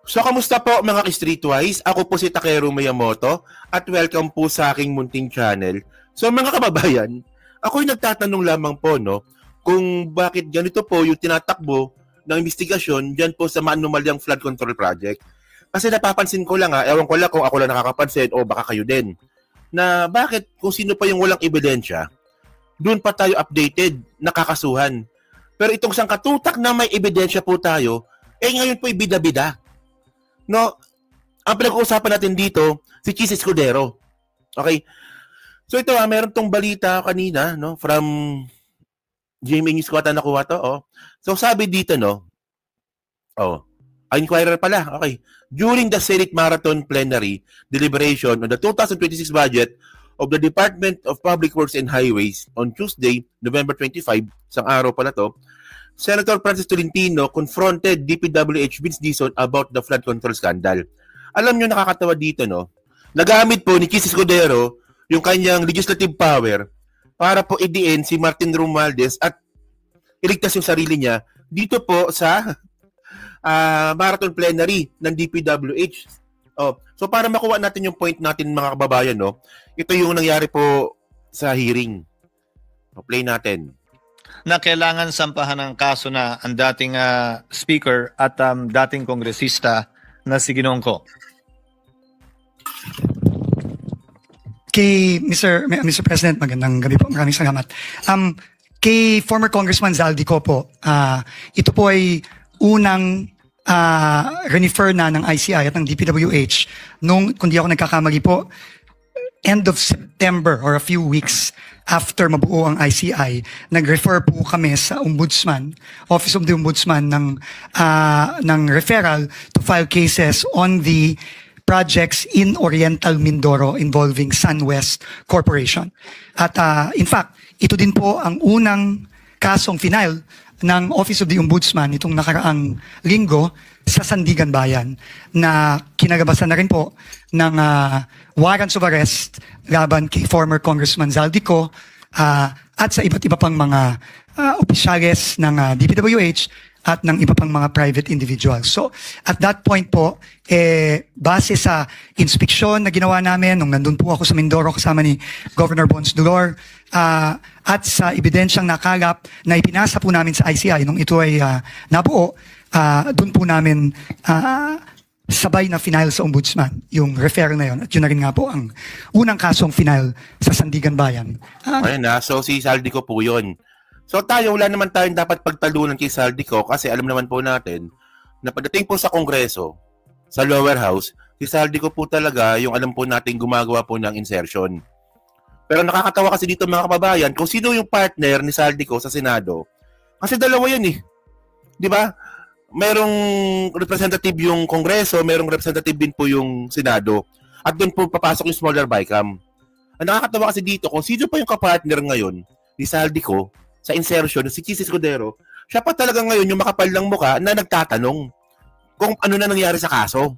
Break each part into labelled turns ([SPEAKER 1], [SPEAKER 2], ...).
[SPEAKER 1] So, kamusta po mga ka-Streetwise? Ako po si Takeru Miyamoto at welcome po sa aking munting channel. So, mga kababayan, ako'y nagtatanong lamang po, no, kung bakit ganito po yung tinatakbo ng investigasyon dyan po sa maanumalyang flood control project. Kasi napapansin ko lang ewan ko lang kung ako lang nakakapansin o baka kayo din, na bakit kung sino pa yung walang ebidensya, doon pa tayo updated, nakakasuhan. Pero itong sangkatutak na may ebidensya po tayo, ngayon po bida-bida. No, ang pinag-uusapan natin dito, si Chis Escudero. Okay? So ito meron tong balita kanina, no, from GMA News ko ata nakuha to, So sabi dito, no, Inquirer pala, okay. During the Senate Marathon Plenary Deliberation on the 2026 budget of the Department of Public Works and Highways on Tuesday, November 25, isang araw pala to, Senator Francis Tolentino confronted DPWH Vince Dizon about the flood control scandal. Alam nyo, nakakatawa dito, no? Nagamit po ni Chis Escudero yung kanyang legislative power para po idiin si Martin Romualdez at iligtas yung sarili niya dito po sa marathon plenary ng DPWH. So para makuha natin yung point natin mga kababayan, no? Ito yung nangyari po sa hearing. Play natin.
[SPEAKER 2] Na kailangan sampahan ng kaso na ang dating speaker at dating kongresista na si Ginongko.
[SPEAKER 3] Kay Mr. President, magandang gabi po. Maraming salamat. Kay former Congressman Zaldico po, ito po ay unang refer na ng ICI at ng DPWH nung, kung di ako nagkakamali po, end of September or a few weeks after mabuo ang ICI, nag-refer po kami sa Ombudsman, Office of the Ombudsman ng referral to file cases on the projects in Oriental Mindoro involving SunWest Corporation. At in fact, ito din po ang unang kasong final ng Office of the Ombudsman itong nakaraang linggo sa Sandigan Bayan na kinagabasan na rin po ng warrants of arrest laban kay former Congressman Zaldico at sa iba't iba pang mga opisyales ng DPWH at ng iba pang mga private individuals. So at that point po, base sa inspeksyon na ginawa namin nung nandun po ako sa Mindoro kasama ni Governor Bons Dolor, at sa ebidensyang nakalap na ipinasa po namin sa ICI nung ito ay nabuo, doon po namin sabay na final sa Ombudsman yung referral na yun. At yun na rin nga po ang unang kasong final sa Sandigan Bayan.
[SPEAKER 1] Ayun so si Zaldico po yun. So tayo, wala naman tayong dapat pagtalunan kay Zaldico kasi alam naman po natin na pagdating po sa Kongreso, sa lower house, si Zaldico po talaga yung alam po natin gumagawa po ng insertion. Pero nakakatawa kasi dito mga kababayan, kung sino yung partner ni Zaldico sa Senado. Kasi dalawa yun Di ba? Merong representative yung Kongreso, merong representative din po yung Senado. At doon po papasok yung smaller BICAM. Ang nakakatawa kasi dito, kung sino pa yung kapartner ngayon ni Zaldico sa insertion, si Chis Escudero, siya pa talaga ngayon yung makapal ng mukha na nagtatanong kung ano na nangyari sa kaso.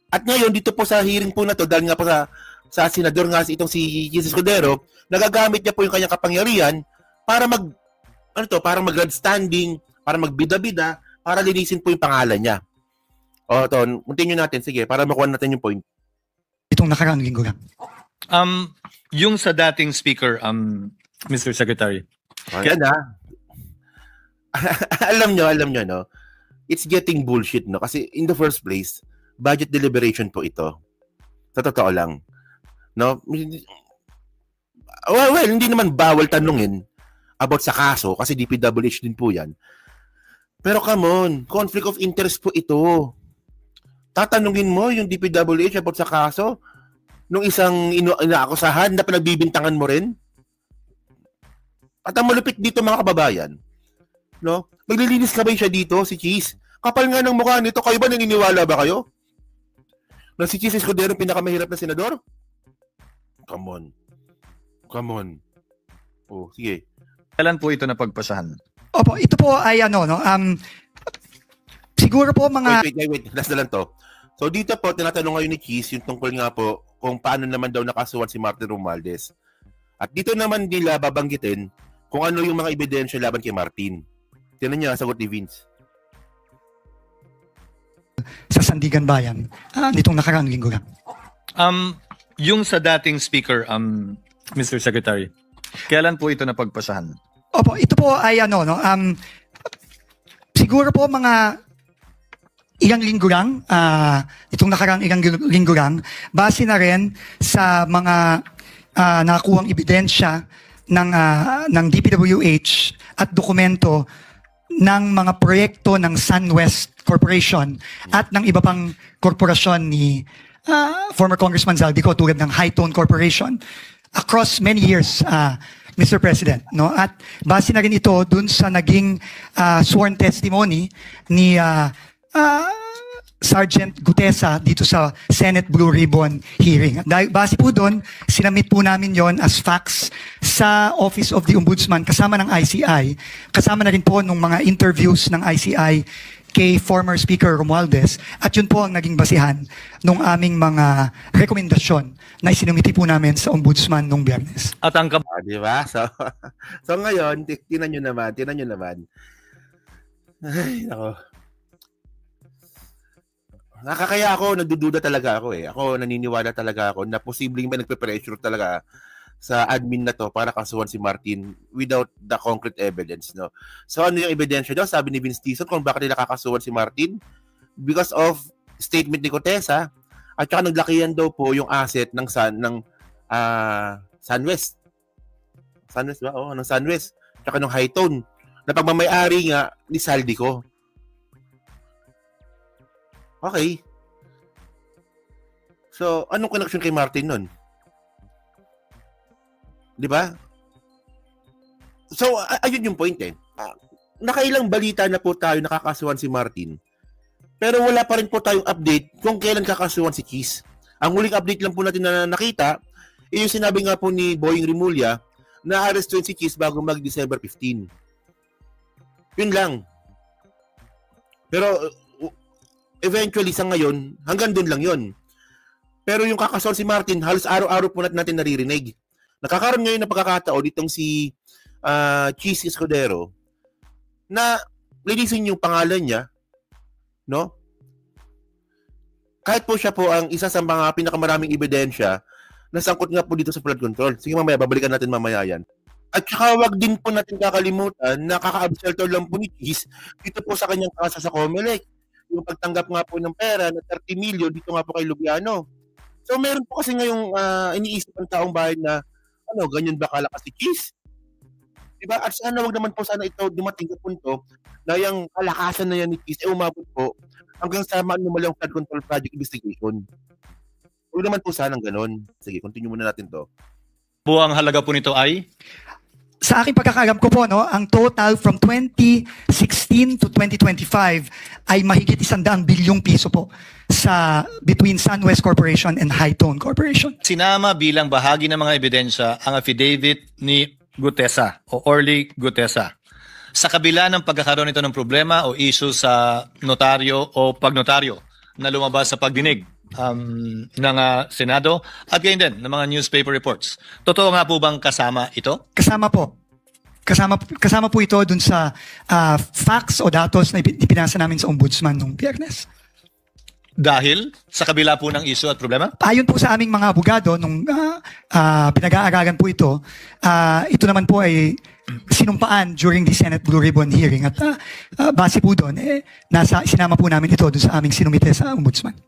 [SPEAKER 1] At ngayon, dito po sa hearing po na to, dahil nga po sa senador nga itong si Chis Escudero, nagagamit niya po yung kanyang kapangyarihan para para mag-grandstanding, para magbida-bida, para linisin po yung pangalan niya. Continue natin, sige, para makuha natin yung point.
[SPEAKER 3] Itong nakaraang linggo lang.
[SPEAKER 2] Yung sa dating speaker, Mr. Secretary.
[SPEAKER 1] Yan alam nyo, no? It's getting bullshit, no? Kasi in the first place, budget deliberation po ito. Sa totoo lang. No? Well, hindi naman bawal tanungin about sa kaso kasi DPWH din po yan. Pero come on, conflict of interest po ito. Tatanungin mo yung DPWH about sa kaso nung isang inaakusahan na pinagbibintangan mo rin? At ang malupit dito mga kababayan, no? Maglilinis ka ba siya dito, si Chis? Kapal nga ng mukha nito, kayo ba naniniwala ba kayo? Na si Chis Escudero pinakamahirap na senador? Come on. Sige.
[SPEAKER 2] Kailan po ito napagpasahan?
[SPEAKER 3] Opo, ito po ay siguro po mga...
[SPEAKER 1] Wait. Last na lang to. So dito po, tinatanong ngayon ni Chis yung tungkol nga po kung paano naman daw nakasuhan si Martin Romualdez. At dito naman nila babanggitin kung ano yung mga ebidensya laban kay Martin. Tinan niyo ang sagot ni Vince.
[SPEAKER 3] Sa Sandigan Bayan nitong nakaraang linggo lang.
[SPEAKER 2] Yung sa dating speaker, Mr. Secretary, kailan po ito napagpasahan?
[SPEAKER 3] Opo, ito po ay siguro po mga ilang linggo lang, itong nakaraang ilang linggo lang, base na rin sa mga nakakuhang ebidensya ng DPWH at dokumento ng mga proyekto ng SunWest Corporation at ng iba pang korporasyon ni former Congressman Zaldico tulad ng Hightone Corporation across many years, Mr. President, no? At base na rin ito dun sa naging sworn testimony ni Sergeant Gutesa dito sa Senate Blue Ribbon hearing. Dahil base po doon, sinamit po namin yon as facts sa Office of the Ombudsman kasama ng ICI, kasama na rin po nung mga interviews ng ICI kay former Speaker Romualdez, at yun po ang naging basihan ng aming mga rekomendasyon na isinumiti po namin sa Ombudsman nung Biyernes.
[SPEAKER 2] At ang
[SPEAKER 1] Di ba? So ngayon, tinan nyo naman. Ay, nako. Nakakaya ako, nagdududa talaga ako eh. Ako, naniniwala talaga ako na posibleng may nagpe-pressure talaga sa admin na to para kasuhan si Martin without the concrete evidence, no? So ano yung ebidensya daw? Sabi ni Vince Tison kung bakit nila kakasuhan si Martin? Because of statement ni Gutesa at saka naglakihan daw po yung asset ng SunWest. SunWest ba? Oo, ng SunWest. Tsaka ng Hightone na pagmamayari nga ni Zaldico. Okay. So, anong connection kay Martin nun? Di ba? So, ayun yung point eh. Nakailang balita na po tayo nakakasuhan si Martin. Pero wala pa rin po tayong update kung kailan kakasuhan si Keys. Ang huling update lang po natin na nakita, yung sinabi nga po ni Boying Rimulya na arrestuin si Keys bago mag-December 15. Yun lang. Pero eventually sa ngayon, hanggang doon lang yun. Pero yung kakasuhan si Martin, halos araw-araw po natin naririnig. Nakakaroon ngayon ng pagkakataon itong si Cheese Escudero na linisin yung pangalan niya, no? Kahit po siya po ang isa sa mga pinakamaraming ebidensya na sangkot nga po dito sa flood control. Sige mamaya, babalikan natin mamaya yan. At saka wag din po natin kakalimutan na kaka-absolto lang po ni Cheese dito po sa kanyang kaso sa Comelec. Yung pagtanggap nga po ng pera na 30 million dito nga po kay Lubiano. So meron po kasi ngayong iniisip ng taong bayan na ganyan ba kalakas si Cheese? Diba? At sana wag naman po sana ito dumating sa punto na yung kalakasan na yan ni Cheese umabot po hanggang sa manumalang flood control project investigation. Huwag naman po sana ganon. Sige, continue muna natin to.
[SPEAKER 2] Buang halaga po nito ay?
[SPEAKER 3] Sa aking pagkakalam ko po, no, ang total from 2016 to 2025 ay mahigit 100 bilyong piso po sa between SunWest Corporation and Hightone Corporation.
[SPEAKER 2] Sinama bilang bahagi ng mga ebidensya ang affidavit ni Gutesa o Orly Gutesa. Sa kabila ng pagkakaroon nito ng problema o issue sa notaryo o pagnotaryo na lumabas sa pagdinig ng Senado at gayon din ng mga newspaper reports. Totoo nga po bang kasama ito?
[SPEAKER 3] Kasama po. Kasama po ito dun sa facts o datos na ipinasa namin sa Ombudsman nung Biyernes.
[SPEAKER 2] Dahil sa kabila po ng issue at problema?
[SPEAKER 3] Ayon po sa aming mga abogado, nung pinag-aaralan po ito naman po ay sinumpaan during the Senate Blue Ribbon hearing at base po doon, sinama po namin ito dun sa aming sinumite sa Ombudsman.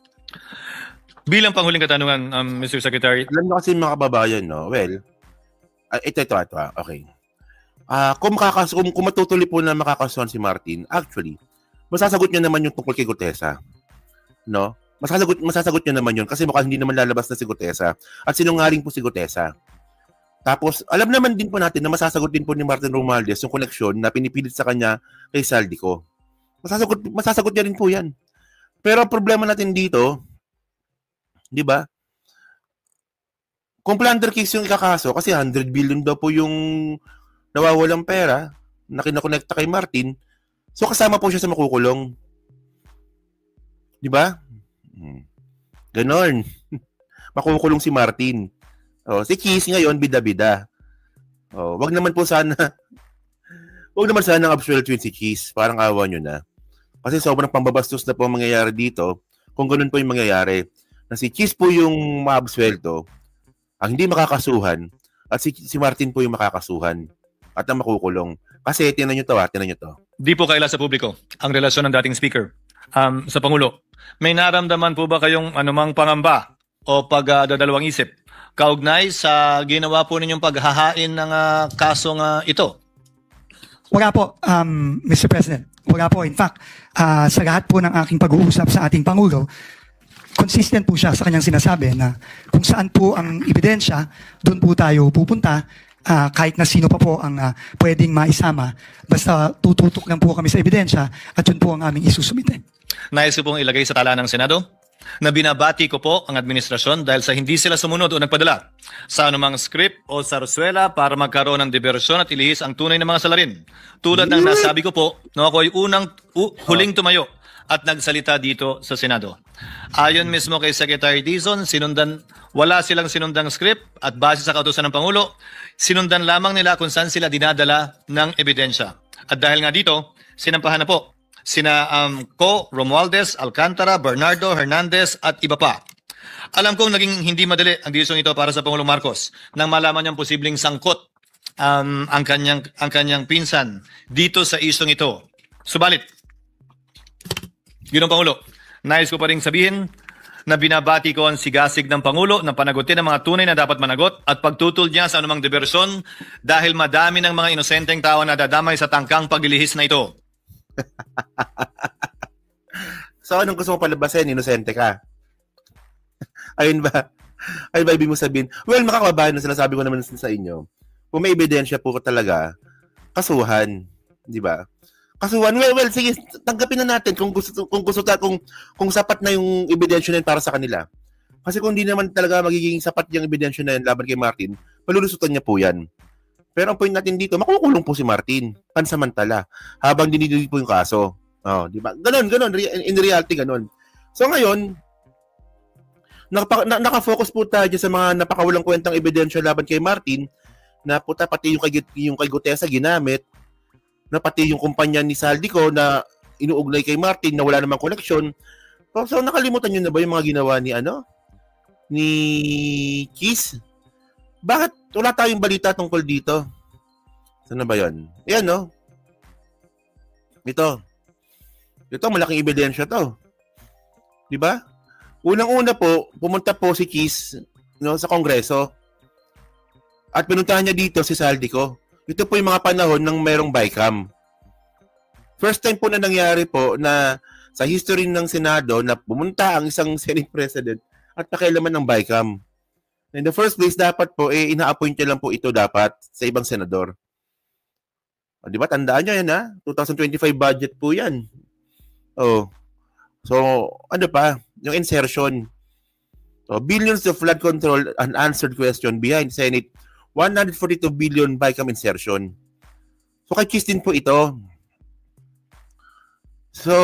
[SPEAKER 2] Bilang panghuling katanungan, Mr. Secretary.
[SPEAKER 1] Alam nyo kasi mga kababayan, no? Well, ito. Okay. Kung matutuloy po na makakasuhan si Martin, actually, masasagot niya naman yung tungkol kay Gutesa. No? Masasagot niya naman yun kasi mukhang hindi naman lalabas na si Gutesa. At sinungaling po si Gutesa. Tapos, alam naman din po natin na masasagot din po ni Martin Romualdez yung koneksyon na pinipilit sa kanya kay Zaldico. Masasagot niya rin po yan. Pero ang problema natin dito, di ba? Kung plunder case yung ikakaso, kasi 100 billion daw po yung nawawalang pera na kinakonekta kay Martin, so kasama po siya sa makukulong. Di ba? Ganon. Makukulong si Martin. Si Keys ngayon, bida-bida. Wag naman sana ng absueltuin si Keys. Parang awa nyo na. Kasi sobrang pambabastos na po ang mangyayari dito kung ganun po yung mangyayari. Na si Cheese po yung maabswelto, ang hindi makakasuhan, at si Martin po yung makakasuhan at ang makukulong. Kasi tinan nyo to.
[SPEAKER 2] Di po kaila sa publiko ang relasyon ng dating speaker sa Pangulo. May naramdaman po ba kayong anumang pangamba o pagdadalawang isip kaugnay sa ginawa po ninyong paghahain ng kasong ito?
[SPEAKER 3] Wala po, Mr. President. Wala po. In fact, sa lahat po ng aking pag-uusap sa ating Pangulo, consistent po siya sa kanyang sinasabi na kung saan po ang ebidensya, doon po tayo pupunta, kahit na sino pa po ang pwedeng maisama. Basta tututok lang po kami sa ebidensya at yun po ang aming isusumite.
[SPEAKER 2] Nais ko pong ilagay sa tala ng Senado na binabati ko po ang administrasyon dahil sa hindi sila sumunod o nagpadala sa anumang script o sarsuela para magkaroon ng diversyon at ilihis ang tunay na mga salarin. Tulad ng nasabi ko po, no, ako ay huling tumayo at nagsalita dito sa Senado. Ayon mismo kay Secretary Dizon, wala silang sinundang script at base sa kautusan ng Pangulo, sinundan lamang nila kung saan sila dinadala ng ebidensya. At dahil nga dito, sinampahan na po sina Co, Romualdez, Alcantara, Bernardo, Hernandez at iba pa. Alam kong naging hindi madali ang desisyon ito para sa Pangulong Marcos nang malaman niyang posibleng sangkot ang kanyang pinsan dito sa isyong ito. Subalit, Ginong Pangulo, nais ko pa rin sabihin na binabati ko ang sigasig ng Pangulo na panagutin ang mga tunay na dapat managot at pagtutol niya sa anumang diversyon dahil madami ng mga inosenteng tao na dadamay sa tangkang paglilihis na ito.
[SPEAKER 1] So, anong gusto mo palabasin? Inosente ka? Ayun ba? Ayun ba ibig mo sabihin? Well, makakabahan na sinasabi ko naman sa inyo. Kung may ebidensya po talaga, kasuhan. Di ba? Kasuhan, well, sige, tanggapin na natin kung sapat na yung ebidensya na yun para sa kanila. Kasi kung di naman talaga magiging sapat yung ebidensya na yun laban kay Martin, malulusutan niya po yan. Pero ang point natin dito, makukulong po si Martin, pansamantala, habang dinidinig po yung kaso. Oh, di ba? Ganon, in reality, ganon. So ngayon, nakafocus po tayo sa mga napakawalang kwentang ebidensya laban kay Martin, na puta pati yung kay Gutesa ginamit, na pati yung kumpanya ni Saldico na inuugnay kay Martin na wala namang koneksyon. So nakalimutan nyo na ba yung mga ginawa ni Kiss? Bakit wala tayong balita tungkol dito? Saan na ba yun? Ayan, no? Ito, malaking ebidensya to. Di ba? Unang-una po, pumunta po si Kiss sa Kongreso at pinuntahan niya dito si Saldico. Ito po yung mga panahon ng mayroong BICAM. First time po na nangyari po na sa history ng Senado na pumunta ang isang Senate President at pakialaman ng BICAM. In the first place, dapat po, ina-appoint niya lang po ito dapat sa ibang senador. O, di ba? Tandaan niyo yan, ha? 2025 budget po yan. Oh. So, ano pa? Yung insertion. So, billions of flood control unanswered question behind Senate 142 billion BICAM insertion. So, kay Kiss din po ito. So,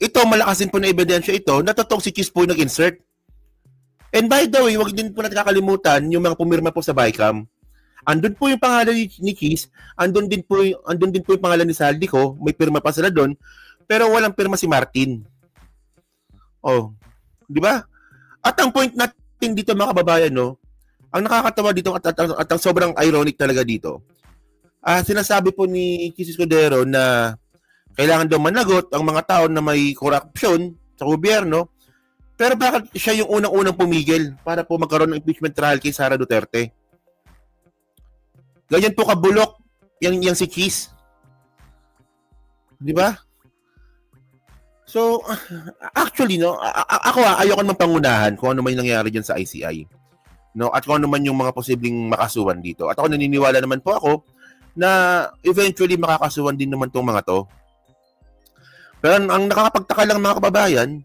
[SPEAKER 1] ito, malakasin po na ebidensya ito na totoong si Kiss po yung nag-insert. And by the way, wag din po natin kakalimutan yung mga pumirma po sa BICAM. Andun po yung pangalan ni Kiss, andun din po yung pangalan ni Saldico, may pirma pa sila doon, pero walang pirma si Martin. Oh, di ba? At ang point natin dito mga kababayan, no, ang nakakatawa dito at ang sobrang ironic talaga dito. Sinasabi po ni Kiss Escudero na kailangan daw managot ang mga tao na may korupsyon sa gobyerno. Pero bakit siya yung unang-unang pumigil para po magkaroon ng impeachment trial kay Sara Duterte? Ganyan po kabulok yang si Kiss. Di ba? So, actually, no, ako ayoko naman pangunahan kung ano man yung nangyari dyan sa ICI. No? At kung ano man yung mga posibleng makasuhan dito. At ako naniniwala naman po ako na eventually makakasuhan din naman tong mga to. Pero ang nakakapagtaka lang mga kababayan,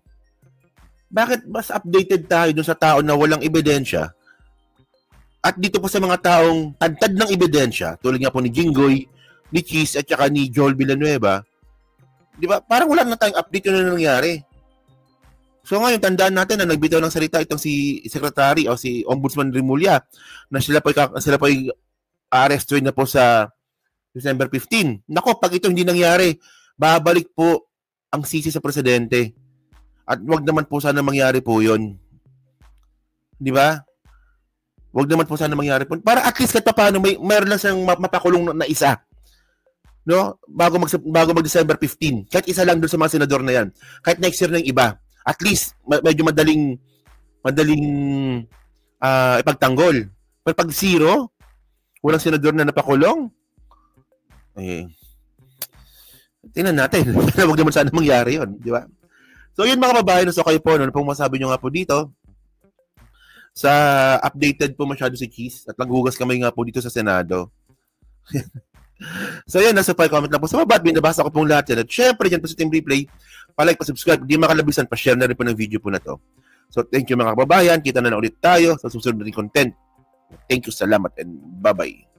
[SPEAKER 1] bakit mas updated tayo dun sa tao na walang ebidensya? At dito po sa mga taong tantad ng ebidensya, tulad nga po ni Jinggoy, ni Kiss, at saka ni Joel Villanueva, di ba? Parang wala na tayong update yun na nangyari. So ngayon, tandaan natin na nagbitaw ng salita itong si Secretary o si Ombudsman Rimulya na sila po arrestuin na po sa December 15. Nako, pag ito hindi nangyari, babalik po ang sisi sa presidente. At wag naman po sana mangyari po yun. Di ba? Wag naman po sana mangyari po. Para at least kahit paano, mayroon lang siyang mapakulong na isa. No? Bago mag December 15. Kahit isa lang doon sa mga senador na yan. Kahit next year na yung iba. At least, medyo madaling ipagtanggol. Pero pag zero, walang senador na napakulong, tingnan natin. Huwag naman sana mangyari yun, di ba? So, yun mga kababayan, so kayo po, ano pong masabi nyo nga po dito, sa updated po masyado si Cheese, at naghugas kamay nga po dito sa Senado. So, yun, nasa comment lang po sa baba, binabasa ko pong lahat yan. At syempre, dyan po sa Team Replay, palike, pa-subscribe, di makalabisan, pa-share na rin po ng video po na to. So, thank you mga kababayan, kita na ulit tayo sa susunod na content. Thank you, salamat, and bye-bye.